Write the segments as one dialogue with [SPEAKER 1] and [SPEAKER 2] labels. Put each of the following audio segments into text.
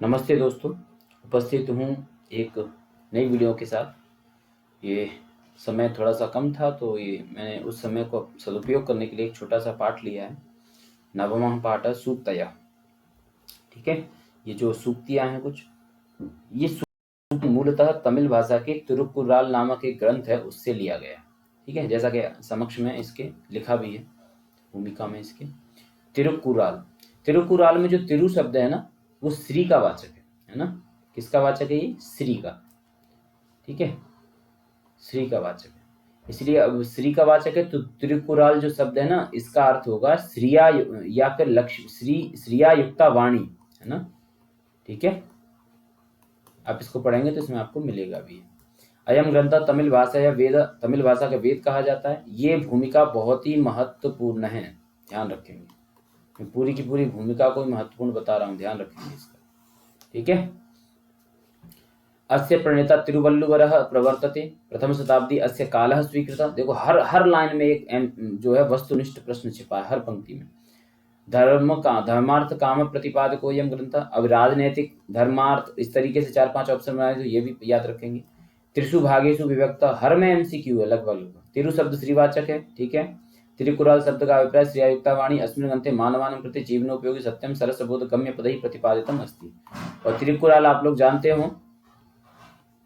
[SPEAKER 1] नमस्ते दोस्तों, उपस्थित हूँ एक नई वीडियो के साथ। ये समय थोड़ा सा कम था तो ये मैंने उस समय को सदुपयोग करने के लिए एक छोटा सा पाठ लिया है। नवमः पाठ सूक्तया। ठीक है, ये जो सूक्तियाँ हैं कुछ, ये सूक्त मूलतः तमिल भाषा के तिरुक्कुराल नामक एक ग्रंथ है उससे लिया गया है। ठीक है, जैसा कि समक्ष में इसके लिखा भी है भूमिका में इसके। तिरुक्कुराल, तिरुक्कुराल में जो तिरु शब्द है ना, वो श्री का वाचक है ना। किसका वाचक है ये? श्री का। ठीक है, श्री का वाचक है, इसलिए अब श्री का वाचक है तो तिरुक्कुराल जो शब्द है ना, इसका अर्थ होगा श्रिया या फिर लक्ष्य श्रिया युक्ता वाणी, है ना। ठीक है, आप इसको पढ़ेंगे तो इसमें आपको मिलेगा भी। अयम ग्रंथ तमिल भाषा या वेद, तमिल भाषा का वेद कहा जाता है। ये भूमिका बहुत ही महत्वपूर्ण है, ध्यान रखेंगे। मैं पूरी की पूरी भूमिका को महत्वपूर्ण बता रहा हूँ, ध्यान रखेंगे इसका। ठीक है, अस्य प्रणेता तिरुवल्लुवरः प्रवर्तते, प्रथम शताब्दी अस्य कालः स्वीकृतः। देखो हर लाइन में एक जो है वस्तुनिष्ठ प्रश्न छिपा है, हर पंक्ति में। धर्मार्थ काम प्रतिपादको यम ग्रंथ। अब राजनैतिक धर्मार्थ इस तरीके से 4-5 ऑप्शन बनाए तो ये भी याद रखेंगे। त्रिशु भागेशु विभक्त, हर में एमसीक्यू है लगभग। तिरु शब्द श्रीवाचक है। ठीक है, तिरुकुराल शब्द का अभिप्राय श्रियायुक्ता वाणी अस्मिन् ग्रंथे मानवानां कृते जीवनोपयोगी सत्यम सरसबोध गम्य पदैः प्रतिपादितम अस्ति। और तिरुकुराल आप लोग जानते हो,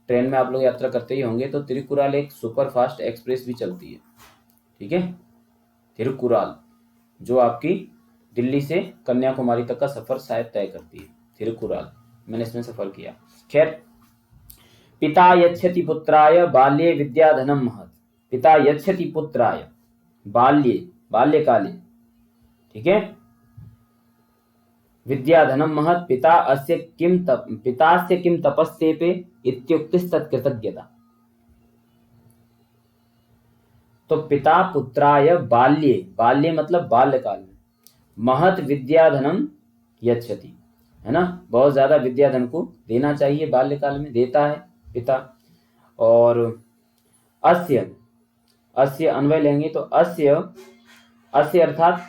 [SPEAKER 1] ट्रेन में आप लोग यात्रा करते ही होंगे तो तिरुकुराल एक सुपर फास्ट एक्सप्रेस भी चलती है। ठीक है, तिरुकुराल जो आपकी दिल्ली से कन्याकुमारी तक का सफर शायद तय करती है। तिरुकुराल मैंने इसमें सफर किया। खैर, पिता यच्छति पुत्राय बाल्ये विद्याधनम महत्। पिता यच्छति पुत्राय बाल्ये, बाल्यकाले। ठीक है, विद्याधनम महत् पिता अस्य किम तपस्तेपे इत्युक्तिस्तत्कृतज्ञता। तो पिता पुत्राय बाल्ये, बाल्ये मतलब बाल्यकाल में, महत् विद्याधनम यच्छति, है ना। बहुत ज्यादा विद्याधन को देना चाहिए, बाल्यकाल में देता है पिता। और अस्य, अस्य अन्वय लेंगे तो अस्य, अस्य अर्थात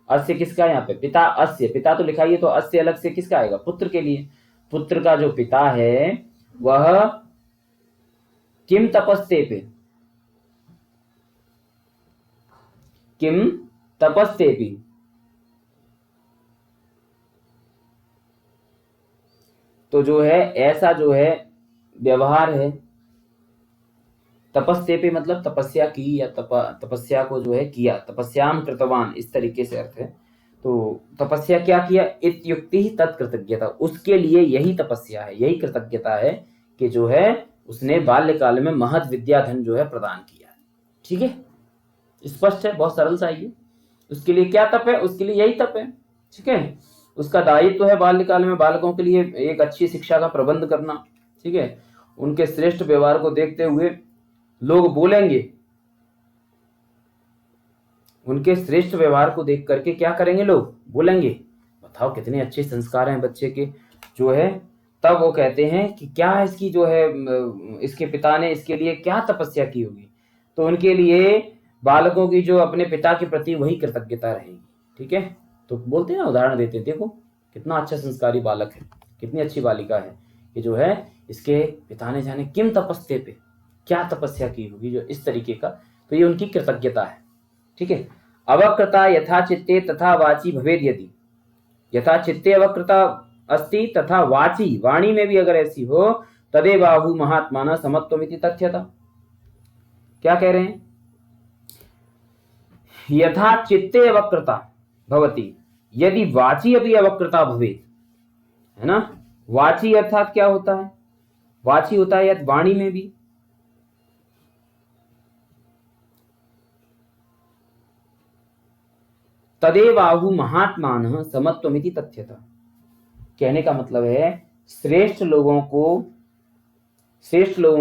[SPEAKER 1] अस्य किसका यहाँ पे? पिता अस्य, पिता तो लिखा ही है तो अस्य अलग से किसका आएगा? पुत्र के लिए। पुत्र का जो पिता है वह किम तपस्तेपे, किम तपस्तेपि, तो जो है ऐसा जो है व्यवहार है। तपस्तेपि मतलब तपस्या की या तपस्या को जो है किया, तपस्याम कृतवान, इस तरीके से अर्थ है। तो तपस्या क्या किया? इत्युक्ति ही तत्कृतज्ञता, उसके लिए यही तपस्या है, यही कृतज्ञता है कि जो है उसने बाल्यकाल में महत् विद्याधन जो है प्रदान किया। ठीक है, स्पष्ट है, बहुत सरल सा ये। उसके लिए क्या तप है? उसके लिए यही तप है। ठीक है, उसका दायित्व है बाल्यकाल में बालकों के लिए एक अच्छी शिक्षा का प्रबंध करना। ठीक है, उनके श्रेष्ठ व्यवहार को देखते हुए लोग बोलेंगे, उनके श्रेष्ठ व्यवहार को देख करके क्या करेंगे? लोग बोलेंगे, बताओ कितने अच्छे संस्कार हैं बच्चे के, जो है। तब वो कहते हैं कि क्या इसकी जो है इसके पिता ने इसके लिए क्या तपस्या की होगी। तो उनके लिए बालकों की जो अपने पिता के प्रति वही कृतज्ञता रहेगी। ठीक है, तो बोलते हैं ना, उदाहरण देते हैं, देखो कितना अच्छा संस्कारी बालक है, कितनी अच्छी बालिका है कि जो है इसके पिता ने जाने किम तपस्ते पे क्या तपस्या की होगी, जो इस तरीके का। तो ये उनकी कृतज्ञता है। ठीक है, अवक्रता यथा चित्ते तथा वाची भवेद यदि, यथा चित्ते अवक्रता अस्ति तथा वाची, वाणी में भी अगर ऐसी हो, तदेवाहु महात्माना समत्वमिति तथ्यता। क्या कह रहे हैं? यथा चित्ते अवक्रता भवति यदि वाची अभी अवक्रता भवेत, है ना। वाची अर्थात क्या होता है? वाची होता है यदि वाणी में भी, तदेवाहु महात्मान समत्वमिति तथ्यता। कहने का मतलब है श्रेष्ठ लोगों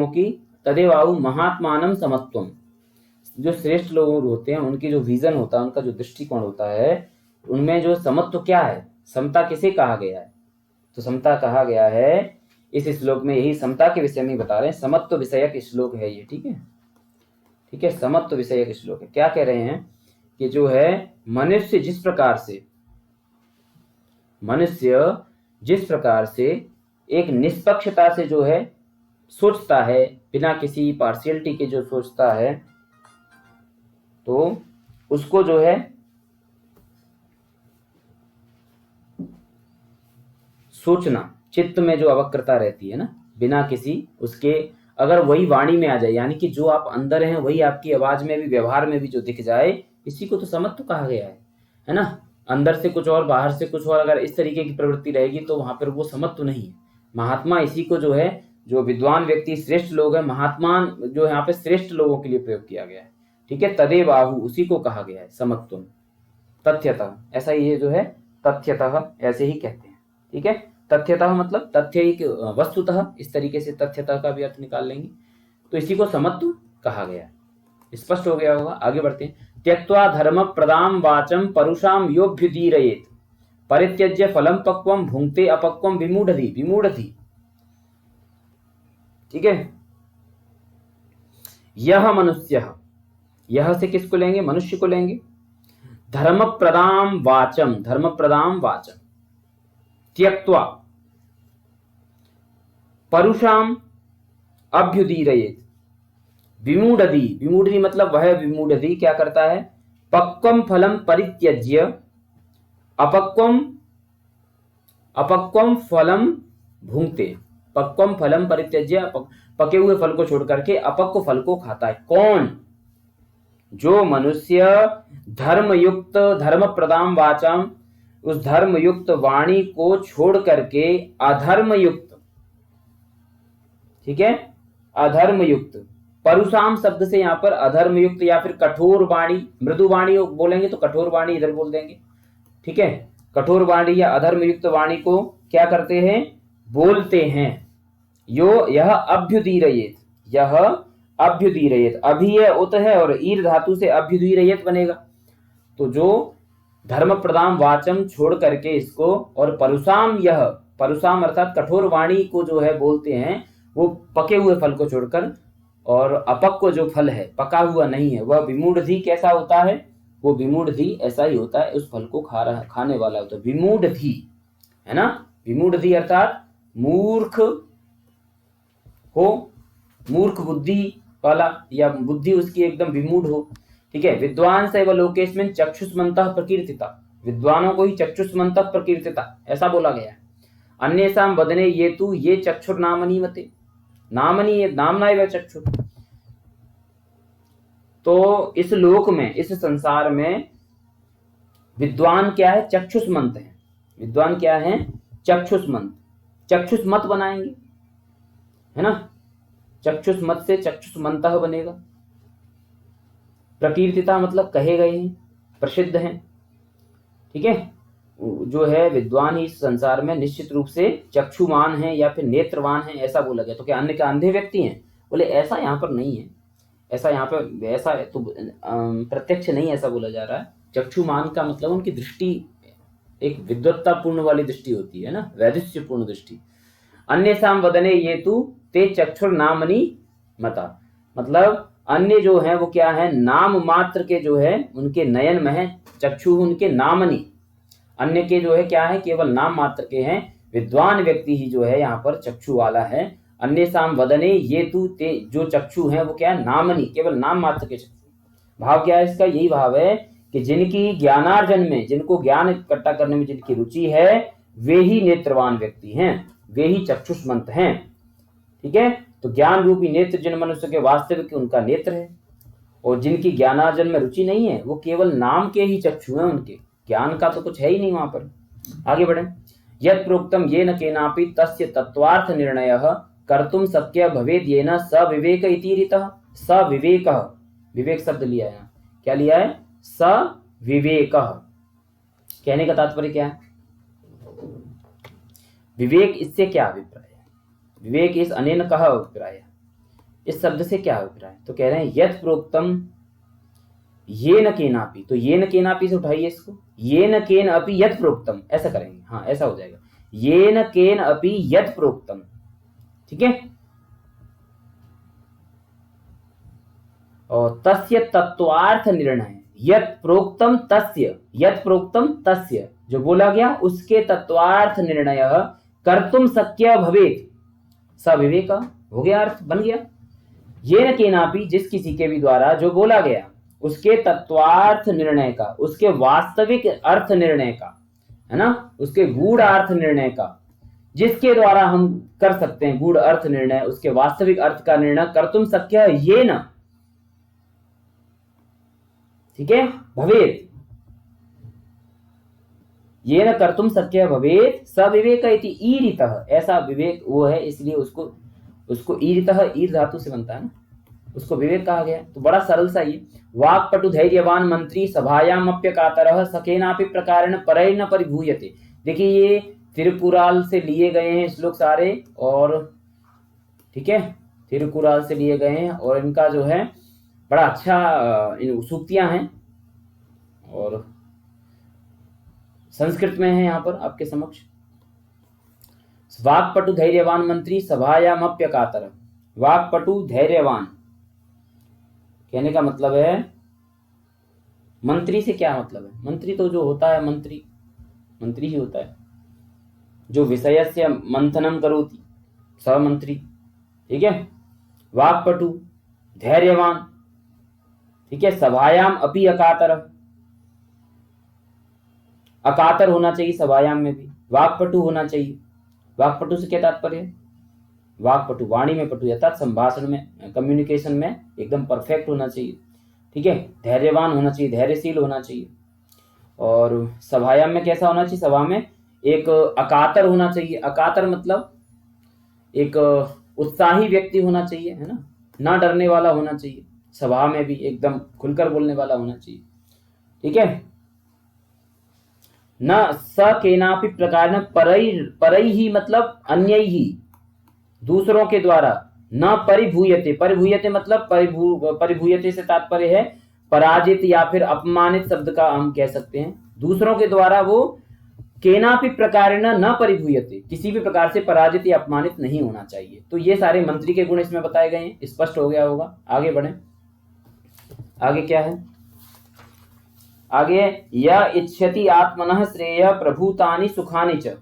[SPEAKER 1] की तदेवाहु महात्मानम समत्वम, जो श्रेष्ठ लोग होते हैं उनकी जो विजन होता है, उनका जो दृष्टिकोण होता है, उनमें जो समत्व क्या है? समता किसे कहा गया है? तो समता कहा गया है इस श्लोक में, यही समता के विषय में बता रहे हैं। समत्व विषयक श्लोक है ये। ठीक है, ठीक है, समत्व विषयक श्लोक है। क्या कह रहे हैं कि जो है मनुष्य जिस प्रकार से, मनुष्य जिस प्रकार से एक निष्पक्षता से जो है सोचता है, बिना किसी पार्शियलिटी के जो सोचता है, तो उसको जो है सोचना, चित्त में जो अवक्रता रहती है ना, बिना किसी उसके, अगर वही वाणी में आ जाए, यानी कि जो आप अंदर हैं वही आपकी आवाज में भी, व्यवहार में भी जो दिख जाए, इसी को तो समत्व कहा गया है ना। अंदर से कुछ और बाहर से कुछ और, अगर इस तरीके की प्रवृत्ति रहेगी तो वहां पर वो समत्व नहीं है। महात्मा इसी को जो है, जो विद्वान व्यक्ति श्रेष्ठ लोग हैं, महात्मा जो यहाँ पे श्रेष्ठ लोगों के लिए प्रयोग किया गया है, ठीक है। तदेव आहु, उसी को कहा गया है समत्वम, तथ्यतः, ऐसा ये जो है तथ्यतः ऐसे ही कहते हैं, ठीक है। तथ्यतः मतलब तथ्य एक वस्तुतः, इस तरीके से तथ्यतः का भी अर्थ निकाल लेंगे, तो इसी को समत्व कहा गया है। स्पष्ट हो गया होगा, आगे बढ़ते हैं। त्यक्त्वा धर्म प्रदाम वाचम परुषाम योभ्युदीरयेत परित्यज्य फलम पक्वम भुंक्ते अपक्वम विमूढ़धि, विमूढ़धि, ठीक है। यह मनुष्य, यह से किसको लेंगे, मनुष्य को लेंगे। धर्म प्रदाम वाचम, धर्म प्रदाम वाचम त्यक्त्वा परुषाम अभ्युदीरयेत विमूढ़धि, विमूढ़धि मतलब वह विमूढ़धि क्या करता है, पक्वम फलम परित्यज्य अपक्वम, अपक्वम फलम भुंक्ते, पक्वम फलम परित्यज्य, पके हुए फल को छोड़ करके अपक्व फल को खाता है। कौन, जो मनुष्य धर्मयुक्त, धर्म प्रदाम वाचाम, उस धर्मयुक्त वाणी को छोड़ करके अधर्मयुक्त, ठीक है, अधर्मयुक्त, परुषाम शब्द से यहां पर अधर्मयुक्त या फिर कठोर वाणी, मृदु वाणी बोलेंगे तो कठोर वाणी इधर बोल देंगे, ठीक है। कठोर वाणी या अधर्मयुक्त वाणी को क्या करते हैं, बोलते हैं। यह अभ्युदीरयेत, यह अभ्युदीरयेत, अभी है उत है और ईर धातु से अभ्युदीरयेत बनेगा। तो जो धर्म प्रदाम वाचम छोड़ करके इसको, और परुषाम, यह परुषाम अर्थात कठोर वाणी को जो है बोलते हैं, वो पके हुए फल को छोड़कर, और अपक्व जो फल है, पका हुआ नहीं है, वह विमूढ़धि कैसा होता है, वो विमूढ़धि ऐसा ही होता है, उस फल को खाने वाला होता है, विमूढ़धि, है ना। विमूढ़धि अर्थात मूर्ख हो, मूर्ख बुद्धि वाला, या बुद्धि उसकी एकदम विमूढ़ हो, ठीक है। विद्वान से व लोकेस्मिन् चक्षुष्मन्तः प्रकीर्तिता, विद्वानों को ही चक्षुष्मन्तः प्रकीर्तिता ऐसा बोला गया है। अन्येषां वदने ये तु ये चक्षुर्नामनी मते, नामनी नामना एव चक्षु। तो इस लोक में, इस संसार में विद्वान क्या है, चक्षुष्मंत है। विद्वान क्या है, चक्षुष्मंत, चक्षुष्मत बनाएंगे, है ना। चक्षुष्मत से चक्षुष्मंतः बनेगा। प्रकीर्तिता मतलब कहे गए हैं, प्रसिद्ध हैं, ठीक है। जो है विद्वान ही इस संसार में निश्चित रूप से चक्षुमान है या फिर नेत्रवान है, ऐसा बोला गया। तो क्या अन्य का अंधे व्यक्ति हैं, बोले ऐसा यहाँ पर नहीं है, ऐसा यहाँ पर ऐसा है तो प्रत्यक्ष नहीं ऐसा बोला जा रहा है। चक्षुमान का मतलब उनकी दृष्टि एक विद्वत्तापूर्ण वाली दृष्टि होती है ना, वैदिष्यपूर्ण दृष्टि। अन्येषां वदने ये तु ते चक्षुर्नामनि मता, मतलब अन्य जो है वो क्या है, नाम मात्र के जो है उनके नयन में है, चक्षु उनके नामनी, अन्य के जो है क्या है, केवल नाम मात्र के हैं। विद्वान व्यक्ति ही जो है यहाँ पर चक्षु वाला है। अन्येषां वदने ये तु ते, जो चक्षु है वो क्या है, नामनी, केवल नाम मात्र के चक्षु। भाव क्या है इसका, यही भाव है कि जिनकी ज्ञानार्जन में, जिनको ज्ञान इकट्ठा करने में जिनकी रुचि है, वे ही नेत्रवान व्यक्ति हैं, वे ही चक्षुष्मंत हैं, ठीक है। तो ज्ञान रूपी नेत्र जिन मनुष्य के वास्तविक उनका नेत्र है, और जिनकी ज्ञानार्जन में रुचि नहीं है वो केवल नाम के ही चक्षु हैं, उनके ज्ञान का तो कुछ है ही नहीं वहां पर। आगे बढ़े। यत् प्रोक्तम येन केनापि तस्य तत्वार्थ निर्णयः कर्तुम शक्य भवेद येन सविवेक इति रीतः। सविवेक, विवेक शब्द लिया है, क्या लिया है, सविवेक। कहने का तात्पर्य क्या है, विवेक इससे क्या अभिप्राय है, विवेक इस अनेन कहा अभिप्राय है, इस शब्द से क्या अभिप्राय है। तो कह रहे हैं यत् प्रोक्तम येन केनापि, तो येन केनापि से उठाइए इसको, येन केन अपि यत् प्रोक्तम, ऐसा करेंगे, हाँ ऐसा हो जाएगा, येन केन अपि यत् प्रोक्तम, ठीक है। और तस्य तत्वार्थ निर्णय, यत् प्रोक्तम तस्य जो बोला गया उसके तत्वार्थ निर्णय कर्तुम शक्य भवेत् सविवेक हो गया, अर्थ बन गया। येन केनापि जिस किसी के भी द्वारा जो बोला गया उसके तत्वार्थ निर्णय का, उसके वास्तविक अर्थ निर्णय का, है ना, उसके गूढ़ अर्थ निर्णय का, जिसके द्वारा हम कर सकते हैं गूढ़ अर्थ निर्णय, उसके वास्तविक अर्थ का निर्णय कर्तुम शक्य येन, ठीक है, भवेत्, येन कर्तुम शक्य भवेत् सविवेक इति ईरितः, ऐसा विवेक वो है, इसलिए उसको ईरितः, ईर धातु से बनता है ना, उसको विवेक कहा गया। तो बड़ा सरल सा ये, वाक्पटु धैर्यवान मंत्री सभायामप्यकातरः सकेनापि प्रकारेण परैर्न परिभूयते। देखिए ये तिरुकुराल से लिए गए हैं श्लोक सारे, और ठीक है, तिरुकुराल से लिए गए हैं, और इनका जो है बड़ा अच्छा सूक्तियां हैं, और संस्कृत में है यहाँ पर आपके समक्ष। वाक्पटु धैर्यवान मंत्री सभायामप्यकातर, वाक्पटु धैर्यवान कहने का मतलब है, मंत्री से क्या मतलब है, मंत्री तो जो होता है मंत्री ही होता है, जो विषयस्य मंथनम करोति स मंत्री, ठीक है। वाक्पटु धैर्यवान, ठीक है। सभायाम अपि अकातर, अकातर होना चाहिए सभायाम में भी, वाक्पटु होना चाहिए। वाक्पटु से क्या तात्पर्य है, वाक्पटु वाणी में पटु, अर्थात संभाषण में, कम्युनिकेशन में एकदम परफेक्ट होना चाहिए, ठीक है। धैर्यवान होना चाहिए, धैर्यशील होना चाहिए। और सभायाम में कैसा होना चाहिए, सभा में एक अकातर होना चाहिए। अकातर मतलब एक उत्साही व्यक्ति होना चाहिए, है ना, ना डरने वाला होना चाहिए, सभा में भी एकदम खुलकर बोलने वाला होना चाहिए, ठीक है। न स केनापि प्रकार परई ही मतलब अन्य ही, दूसरों के द्वारा, न परिभूयते, परिभूयते मतलब परिभूयते से तात्पर्य है पराजित या फिर अपमानित शब्द का हम कह सकते हैं। दूसरों के द्वारा वो केनापि प्रकारेण न परिभूयते, किसी भी प्रकार से पराजित या अपमानित नहीं होना चाहिए। तो ये सारे मंत्री के गुण इसमें बताए गए हैं, स्पष्ट हो गया होगा। आगे बढ़े, आगे क्या है, आगे यह इच्छति आत्मनः श्रेय प्रभूतानि सुखानि च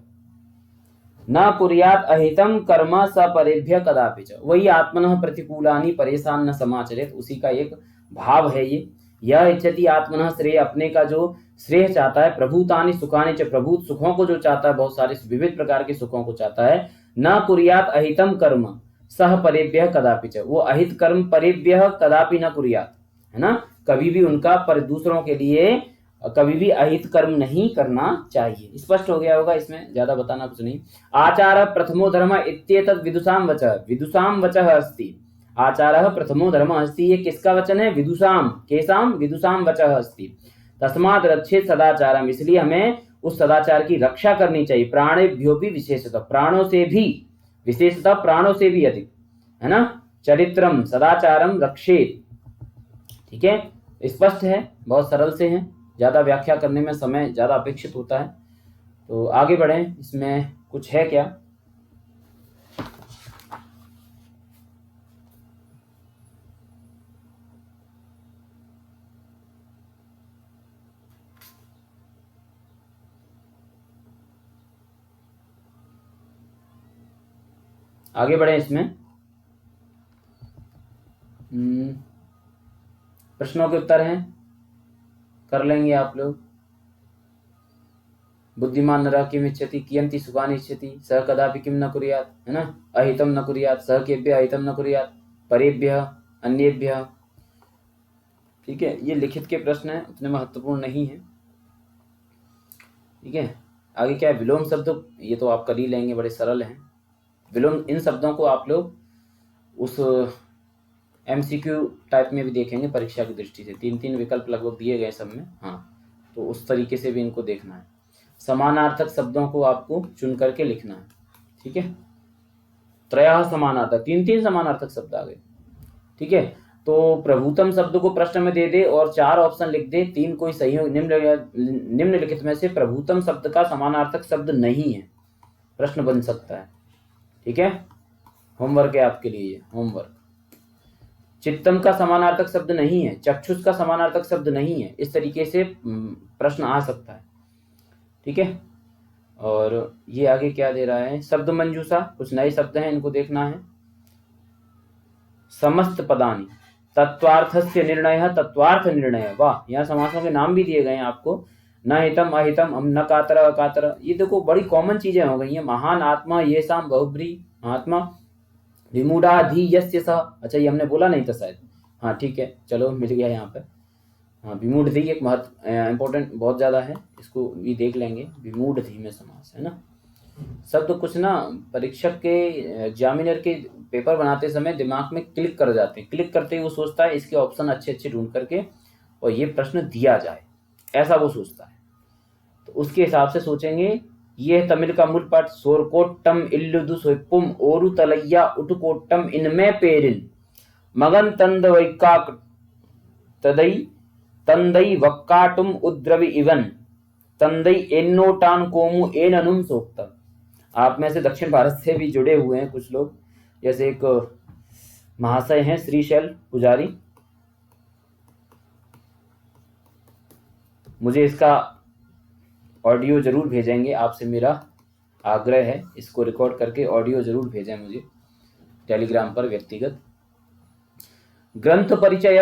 [SPEAKER 1] न कुर्यात् अहितम कर्म सपरेभ्य कदापि च। वही आत्मनः प्रतिकूलानि परेशान न समाचरेत, उसी का एक भाव है ये। यह इच्छति आत्मनः श्रेय, अपने का जो श्रेय चाहता है, प्रभूतानि सुखानि च, प्रभूत सुखों को जो चाहता है, बहुत सारे विविध प्रकार के सुखों को चाहता है। न कुर्यात् अहितम कर्म सह परेभ्य कदापि च, वो अहित कर्म परेभ्य कदापि न कुर्यात्, है ना, कभी भी उनका पर दूसरों के लिए कभी भी अहित कर्म नहीं करना चाहिए। स्पष्ट हो गया होगा, इसमें ज्यादा बताना कुछ नहीं। आचार प्रथमो धर्म इत्येतद् विदुषाम वचः, विदुषाम वचः अस्ति। आचारः प्रथमो धर्म अस्ति, ये किसका वचन है, विदुषाम, केसाम, विदुषाम वचः अस्ति। तस्मात् रक्षेत सदाचारम, इसलिए हमें उस सदाचार की रक्षा करनी चाहिए। प्राणेभ्यो भी विशेषतः, प्राणों से भी, विशेषतः प्राणों से भी अधिक, है ना। चरित्रम सदाचारम रक्षेत, ठीक है, स्पष्ट है, बहुत सरल से है, ज्यादा व्याख्या करने में समय ज्यादा अपेक्षित होता है। तो आगे बढ़ें, इसमें कुछ है क्या, आगे बढ़ें इसमें। प्रश्नों के उत्तर हैं, कर लेंगे आप लोग। बुद्धिमान नरः किम इच्छति कियन्ति सुखानि इच्छति सः कदापि किम न कुर्यात्, है ना। अहितम न कुर्यात्, सः केभ्यः अहितम न कुर्यात् परेभ्यः अन्येभ्यः, ठीक है। ये लिखित के प्रश्न हैं, उतने महत्वपूर्ण नहीं है, ठीक है। आगे क्या है, विलोम शब्द, ये तो आप कर ही लेंगे, बड़े सरल हैं विलोम। इन शब्दों को आप लोग उस MCQ टाइप में भी देखेंगे परीक्षा की दृष्टि से, 3-3 विकल्प लगभग दिए गए सब में, हाँ, तो उस तरीके से भी इनको देखना है। समानार्थक शब्दों को आपको चुन करके लिखना है, ठीक है। त्रयः समानार्थक, 3-3 समानार्थक शब्द आ गए, ठीक है। तो प्रभुतम शब्द को प्रश्न में दे दे और 4 ऑप्शन लिख दे, 3 कोई सही हो, निम्नलिखित में से प्रभुतम शब्द का समानार्थक शब्द नहीं है, प्रश्न बन सकता है, ठीक है। होमवर्क है आपके लिए, होमवर्क। चित्तम का समानार्थक शब्द नहीं है, चक्षुष का समानार्थक शब्द नहीं है। इस तरीके से प्रश्न आ सकता है, ठीक है। और ये आगे क्या दे रहा है, शब्द मंजूषा, कुछ नए शब्द हैं, इनको देखना है। समस्त पदानी, तत्वार्थस्य निर्णय, तत्वार्थ निर्णय, वाह, यहाँ समासों के नाम भी दिए गए हैं आपको। न हितम अहितम, न कातर अकातर, ये देखो बड़ी कॉमन चीजें हो गई हैं। महान आत्मा ये शाम बहुब्री आत्मा, विमूढ़ाधि यस्य स, अच्छा ये हमने बोला नहीं था शायद, हाँ ठीक है, चलो मिल गया यहाँ पे। हाँ, विमूढ़ एक महत्व इंपॉर्टेंट बहुत ज्यादा है, इसको भी देख लेंगे। विमूढ़ में समास है ना। शब्द कुछ ना परीक्षक के एग्जामिनर के पेपर बनाते समय दिमाग में क्लिक कर जाते हैं, क्लिक करते ही वो सोचता है इसके ऑप्शन अच्छे अच्छे ढूंढ करके और ये प्रश्न दिया जाए, ऐसा वो सोचता है। तो उसके हिसाब से सोचेंगे। ये तमिल का मूल पाठ, सोरकोट्टम इल्लुदु सोइपुम ओरु तलैया उटकोट्टम इनमें पेरिन मगन तंद वैकाक तदई तंदई वक्काटुम उद्रवि इवन तंदई एन्नोटान कोमु एननुम सोक्तम। आप में से दक्षिण भारत से भी जुड़े हुए हैं कुछ लोग, जैसे एक महाशय हैं श्रीशैल पुजारी, मुझे इसका ऑडियो जरूर भेजेंगे, आपसे मेरा आग्रह है, इसको रिकॉर्ड करके ऑडियो जरूर भेजें मुझे टेलीग्राम पर व्यक्तिगत। ग्रंथ परिचय,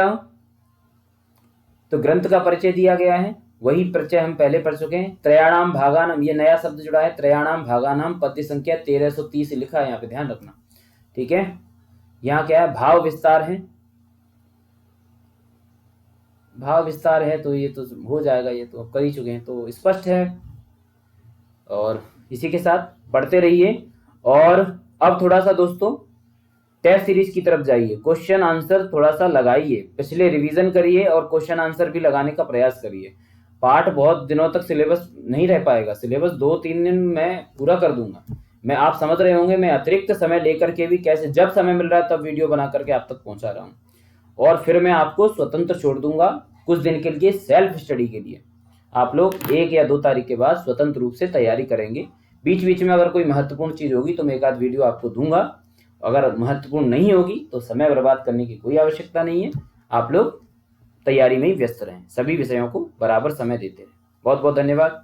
[SPEAKER 1] तो ग्रंथ का परिचय दिया गया है, वही परिचय हम पहले पढ़ चुके हैं। त्रयाणाम भागानाम, ये नया शब्द जुड़ा है, त्रयाणाम भागानाम, पद्य संख्या 1330 लिखा है, यहाँ पे ध्यान रखना, ठीक है। यहाँ क्या है, भाव विस्तार है, भाव विस्तार है, तो ये तो हो जाएगा, ये तो कर ही चुके हैं, तो स्पष्ट है। और इसी के साथ पढ़ते रहिए। और अब थोड़ा सा दोस्तों टेस्ट सीरीज की तरफ जाइए, क्वेश्चन आंसर थोड़ा सा लगाइए, पिछले रिवीजन करिए और क्वेश्चन आंसर भी लगाने का प्रयास करिए। पाठ बहुत दिनों तक सिलेबस नहीं रह पाएगा, सिलेबस 2-3 दिन में पूरा कर दूंगा मैं। आप समझ रहे होंगे मैं अतिरिक्त समय लेकर के भी कैसे, जब समय मिल रहा है तब वीडियो बना करके आप तक पहुंचा रहा हूँ। और फिर मैं आपको स्वतंत्र छोड़ दूंगा कुछ दिन के लिए सेल्फ स्टडी के लिए। आप लोग 1 या 2 तारीख के बाद स्वतंत्र रूप से तैयारी करेंगे। बीच बीच में अगर कोई महत्वपूर्ण चीज होगी तो मैं एक आध वीडियो आपको दूंगा, अगर महत्वपूर्ण नहीं होगी तो समय बर्बाद करने की कोई आवश्यकता नहीं है। आप लोग तैयारी में ही व्यस्त रहें, सभी विषयों को बराबर समय देते रहें। बहुत बहुत धन्यवाद।